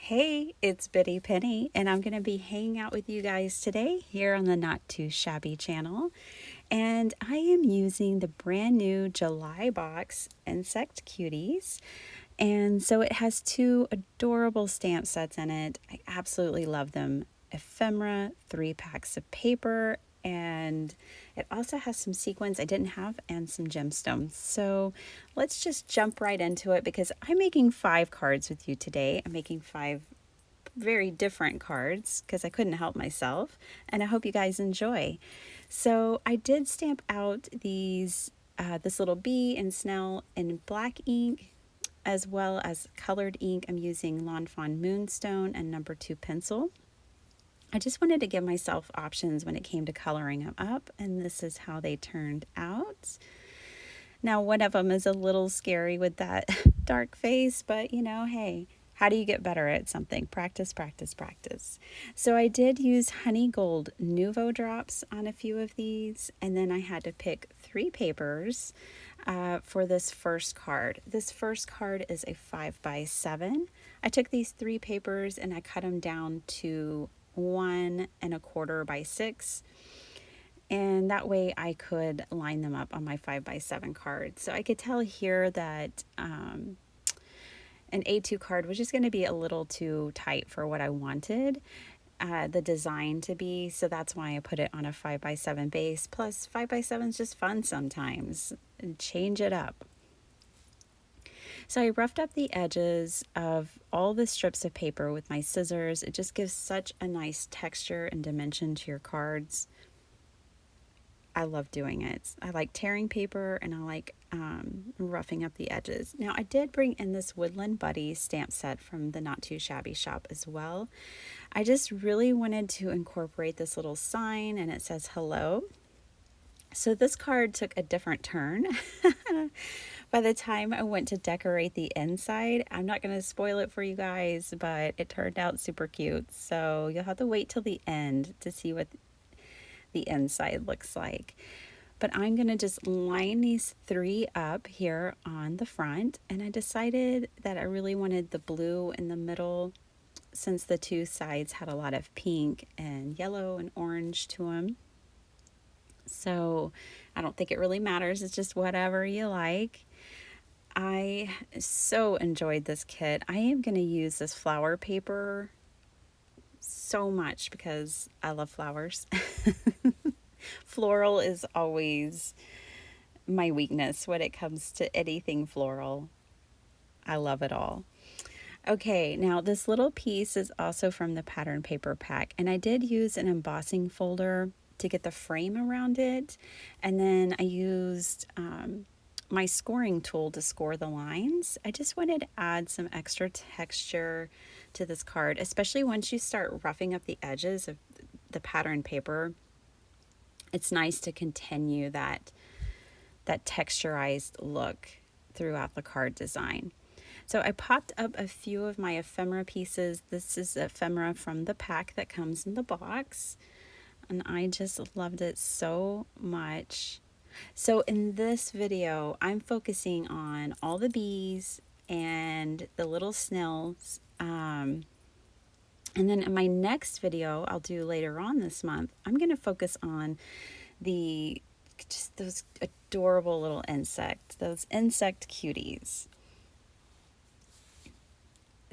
Hey, it's Biddy Penny, and I'm going to be hanging out with you guys today here on the Not Too Shabby channel. And I am using the brand new July box Insect Cuties. And so it has two adorable stamp sets in it. I absolutely love them. Ephemera, 3 packs of paper, and it also has some sequins I didn't have and some gemstones. So let's just jump right into it because I'm making 5 cards with you today. I'm making 5 very different cards because I couldn't help myself, and I hope you guys enjoy. So I did stamp out this little bee and snail in black ink as well as colored ink. I'm using Lawn Fawn Moonstone and #2 pencil. I just wanted to give myself options when it came to coloring them up, and this is how they turned out. Now, one of them is a little scary with that dark face, but hey, how do you get better at something? Practice, practice, practice. So I did use Honey Gold Nouveau drops on a few of these, and then I had to pick 3 papers for this first card. This first card is a 5x7. I took these 3 papers and I cut them down to 1 1/4 by 6, and that way I could line them up on my 5x7 card. So I could tell here that an A2 card was just going to be a little too tight for what I wanted the design to be, so that's why I put it on a 5x7 base. Plus 5x7 is just fun sometimes, and change it up. So I roughed up the edges of all the strips of paper with my scissors. It just gives such a nice texture and dimension to your cards. I love doing it. I like tearing paper, and I like roughing up the edges. Now I did bring in this Woodland Buddy stamp set from the Not Too Shabby shop as well. I just really wanted to incorporate this little sign, and it says hello. So this card took a different turn. By the time I went to decorate the inside, I'm not going to spoil it for you guys, but it turned out super cute. So you'll have to wait till the end to see what the inside looks like. But I'm going to just line these 3 up here on the front, and I decided that I really wanted the blue in the middle since the 2 sides had a lot of pink and yellow and orange to them. So I don't think it really matters. It's just whatever you like. I so enjoyed this kit. I am going to use this flower paper so much because I love flowers. Floral is always my weakness when it comes to anything floral. I love it all. Okay, now this little piece is also from the pattern paper pack, and I did use an embossing folder to get the frame around it, and then I used my scoring tool to score the lines. I just wanted to add some extra texture to this card, especially once you start roughing up the edges of the pattern paper. It's nice to continue that texturized look throughout the card design. So I popped up a few of my ephemera pieces. This is ephemera from the pack that comes in the box, and I just loved it so much. So in this video, I'm focusing on all the bees and the little snails. And then in my next video I'll do later on this month, I'm going to focus on just those adorable little insects, those insect cuties.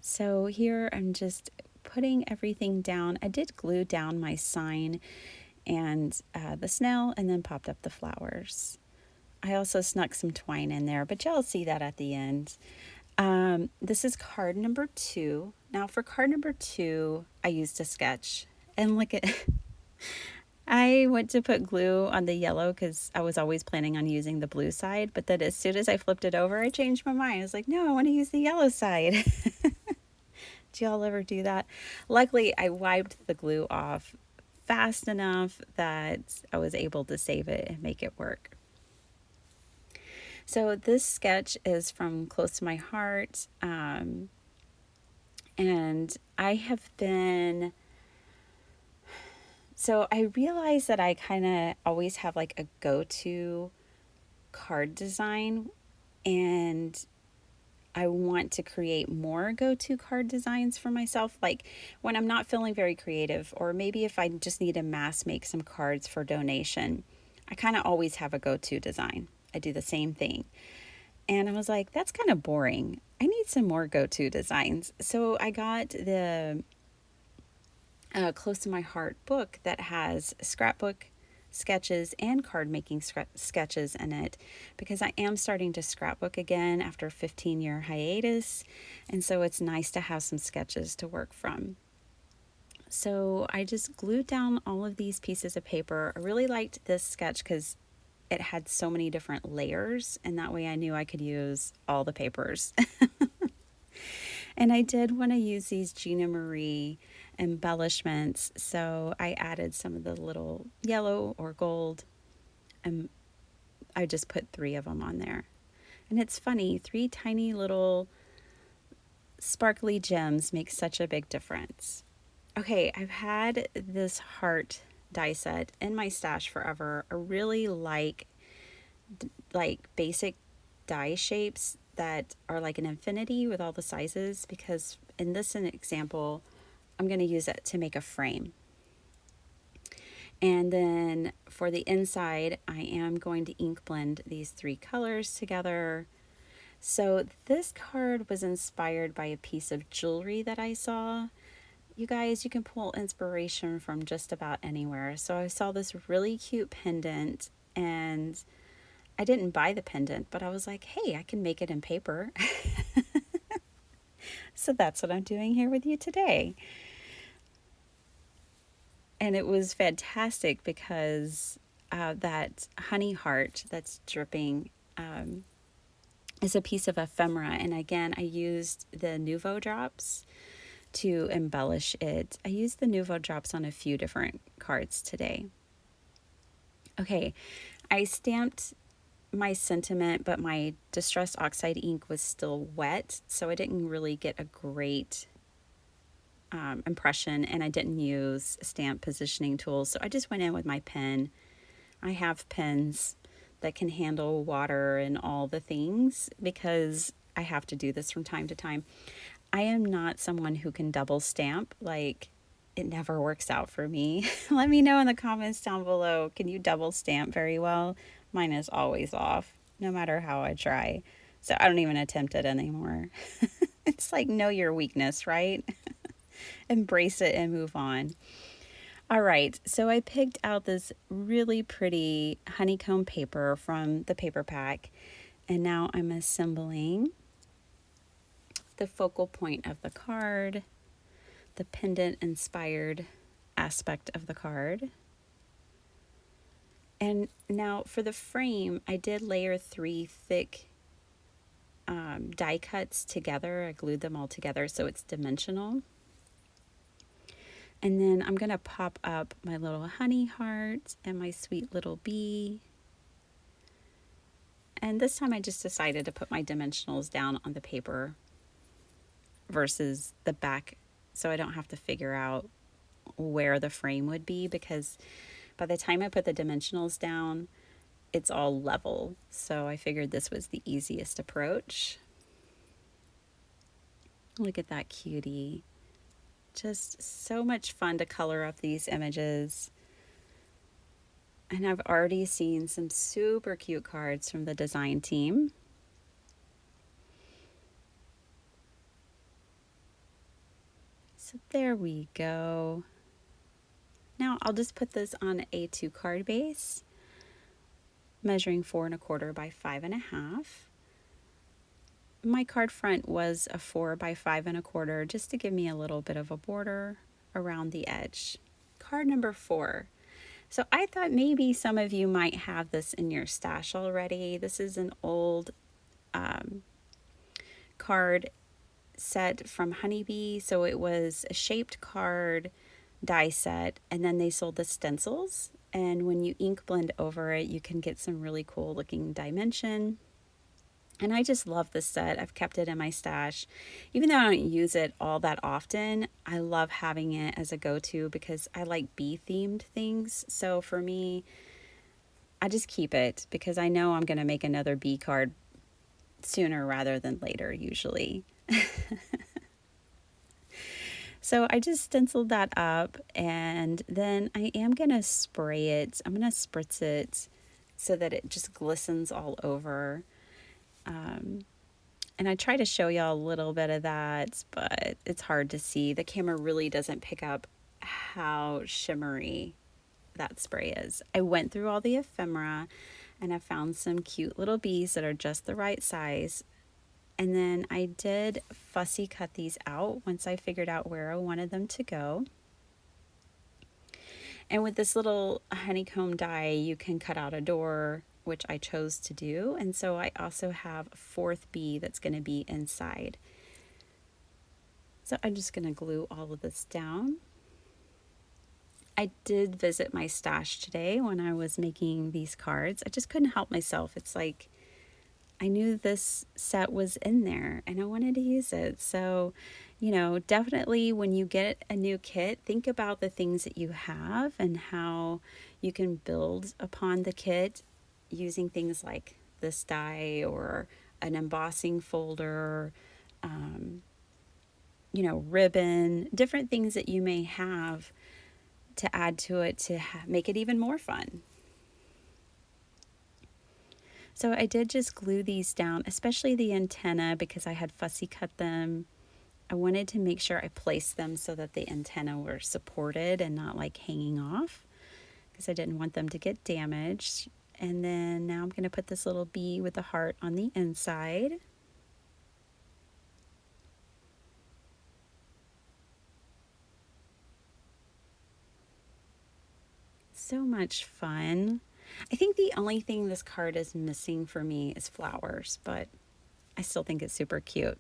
So here I'm just putting everything down. I did glue down my sign and the snail, and then popped up the flowers. I also snuck some twine in there, but y'all see that at the end. This is card number 2. Now for card number 2, I used a sketch, and look at I went to put glue on the yellow because I was always planning on using the blue side, but then as soon as I flipped it over, I changed my mind. I was like, no, I want to use the yellow side. Do y'all ever do that? Luckily, I wiped the glue off fast enough that I was able to save it and make it work. So this sketch is from Close to My Heart, and I have been... So I realized that I kind of always have like a go-to card design, and I want to create more go-to card designs for myself. Like when I'm not feeling very creative, or maybe if I just need to mass make some cards for donation, I kind of always have a go-to design. I do the same thing. And I was like, that's kind of boring. I need some more go-to designs. So I got the Close to My Heart book that has scrapbook sketches and card making sketches in it, because I am starting to scrapbook again after a 15-year hiatus, and so it's nice to have some sketches to work from. So I just glued down all of these pieces of paper. I really liked this sketch because it had so many different layers, and that way I knew I could use all the papers. And I did want to use these Gina Marie embellishments, so I added some of the little yellow or gold, and I just put 3 of them on there. And it's funny, 3 tiny little sparkly gems make such a big difference. Okay, I've had this heart die set in my stash forever. I really like basic die shapes that are like an infinity with all the sizes, because in this example, I'm going to use it to make a frame. And then for the inside, I am going to ink blend these 3 colors together. So this card was inspired by a piece of jewelry that I saw. You guys, you can pull inspiration from just about anywhere. So I saw this really cute pendant, and I didn't buy the pendant, but I was like, hey, I can make it in paper. So that's what I'm doing here with you today. And it was fantastic because that honey heart that's dripping is a piece of ephemera. And again, I used the Nuvo drops to embellish it. I used the Nuvo drops on a few different cards today. Okay, I stamped my sentiment, but my Distress Oxide ink was still wet, so I didn't really get a great impression, and I didn't use stamp positioning tools, so I just went in with my pen. I have pens that can handle water and all the things because I have to do this from time to time. I am not someone who can double stamp. Like, it never works out for me. Let me know in the comments down below. Can you double stamp very well? Mine is always off, no matter how I try. So I don't even attempt it anymore. It's like, know your weakness, right? Embrace it and move on. All right, so I picked out this really pretty honeycomb paper from the paper pack, and now I'm assembling the focal point of the card, the pendant inspired aspect of the card. And now for the frame, I did layer 3 thick die cuts together. I glued them all together so it's dimensional. And then I'm going to pop up my little honey heart and my sweet little bee. And this time I just decided to put my dimensionals down on the paper versus the back, so I don't have to figure out where the frame would be, because by the time I put the dimensionals down, it's all level. So I figured this was the easiest approach. Look at that cutie. Just so much fun to color up these images. And I've already seen some super cute cards from the design team. So there we go. Now I'll just put this on a A2 card base, measuring 4 1/4 by 5 1/2. My card front was a 4 by 5 1/4, just to give me a little bit of a border around the edge. Card number 4. So I thought maybe some of you might have this in your stash already. This is an old card set from Honeybee. So it was a shaped card die set, and then they sold the stencils. And when you ink blend over it, you can get some really cool looking dimension. And I just love this set. I've kept it in my stash. Even though I don't use it all that often, I love having it as a go-to because I like bee themed things. So for me, I just keep it because I know I'm going to make another bee card sooner rather than later usually. So I just stenciled that up, and then I am going to spray it. I'm going to spritz it so that it just glistens all over. And I try to show y'all a little bit of that, but it's hard to see. The camera really doesn't pick up how shimmery that spray is. I went through all the ephemera and I found some cute little bees that are just the right size. And then I did fussy cut these out once I figured out where I wanted them to go. And with this little honeycomb die, you can cut out a door, which I chose to do. And so I also have a fourth bee that's going to be inside. So I'm just going to glue all of this down. I did visit my stash today when I was making these cards. I just couldn't help myself. It's like I knew this set was in there and I wanted to use it. So, you know, definitely when you get a new kit, think about the things that you have and how you can build upon the kit using things like this die or an embossing folder, you know, ribbon, different things that you may have to add to it to make it even more fun. So I did just glue these down, especially the antenna, because I had fussy cut them. I wanted to make sure I placed them so that the antenna were supported and not like hanging off, because I didn't want them to get damaged. And then now I'm going to put this little bee with the heart on the inside. So much fun. I think the only thing this card is missing for me is flowers, but I still think it's super cute.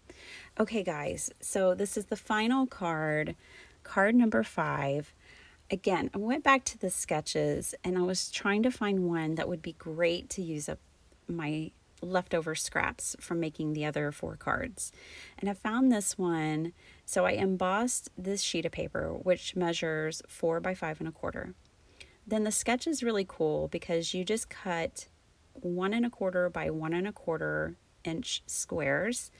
Okay, guys, so this is the final card, card number 5. Again, I went back to the sketches and I was trying to find one that would be great to use up my leftover scraps from making the other 4 cards. And I found this one. So I embossed this sheet of paper, which measures 4 by 5 1/4. Then the sketch is really cool because you just cut 1 1/4 by 1 1/4 inch squares,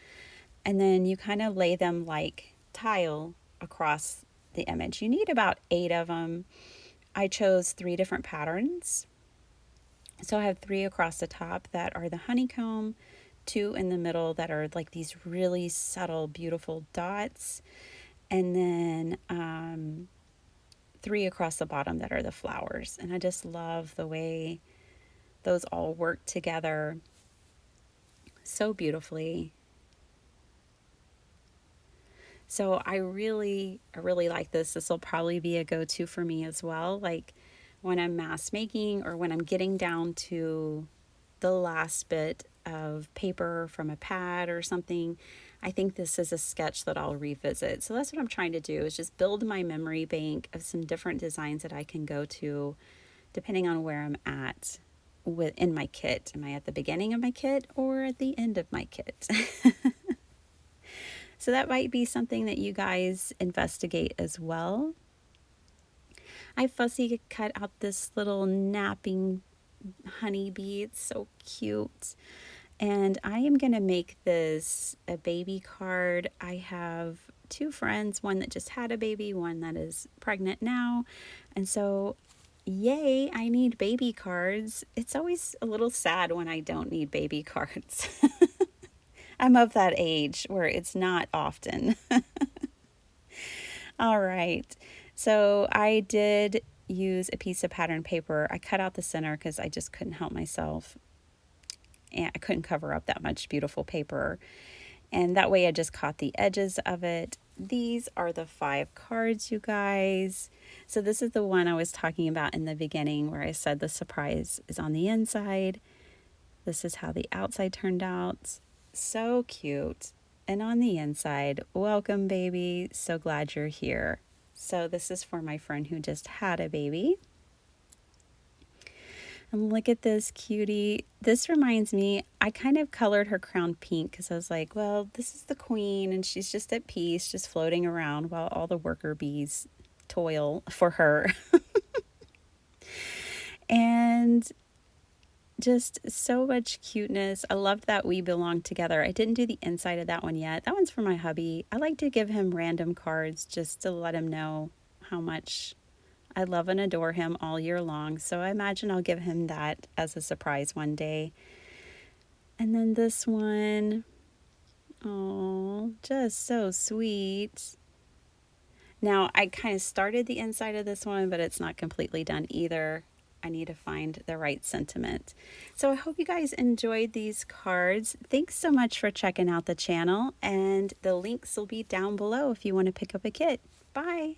and then you kind of lay them like tile across the image. You need about 8 of them. I chose 3 different patterns. So I have 3 across the top that are the honeycomb, 2 in the middle that are like these really subtle, beautiful dots, and then 3 across the bottom that are the flowers. And I just love the way those all work together so beautifully. So I really like this. This will probably be a go-to for me as well. Like when I'm mass making or when I'm getting down to the last bit of paper from a pad or something, I think this is a sketch that I'll revisit. So that's what I'm trying to do, is just build my memory bank of some different designs that I can go to depending on where I'm at in my kit. Am I at the beginning of my kit or at the end of my kit? So that might be something that you guys investigate as well. I fussy cut out this little napping honeybee. It's so cute. And I am going to make this a baby card. I have 2 friends, one that just had a baby, one that is pregnant now. And so, yay, I need baby cards. It's always a little sad when I don't need baby cards. I'm of that age where it's not often. All right. So I did use a piece of pattern paper. I cut out the center because I just couldn't help myself. And I couldn't cover up that much beautiful paper. And that way I just caught the edges of it. These are the 5 cards, you guys. So this is the one I was talking about in the beginning where I said the surprise is on the inside. This is how the outside turned out. So cute. And on the inside, welcome baby, so glad you're here. So this is for my friend who just had a baby. And look at this cutie. This reminds me, I kind of colored her crown pink because I was like, well, this is the queen and she's just at peace, just floating around while all the worker bees toil for her. And Just so much cuteness. I loved that we belong together. I didn't do the inside of that one yet. That one's for my hubby. I like to give him random cards just to let him know how much I love and adore him all year long. So I imagine I'll give him that as a surprise one day. And then this one, oh, just so sweet. Now, I kind of started the inside of this one, but it's not completely done either. I need to find the right sentiment. So I hope you guys enjoyed these cards. Thanks so much for checking out the channel, and the links will be down below if you want to pick up a kit. Bye.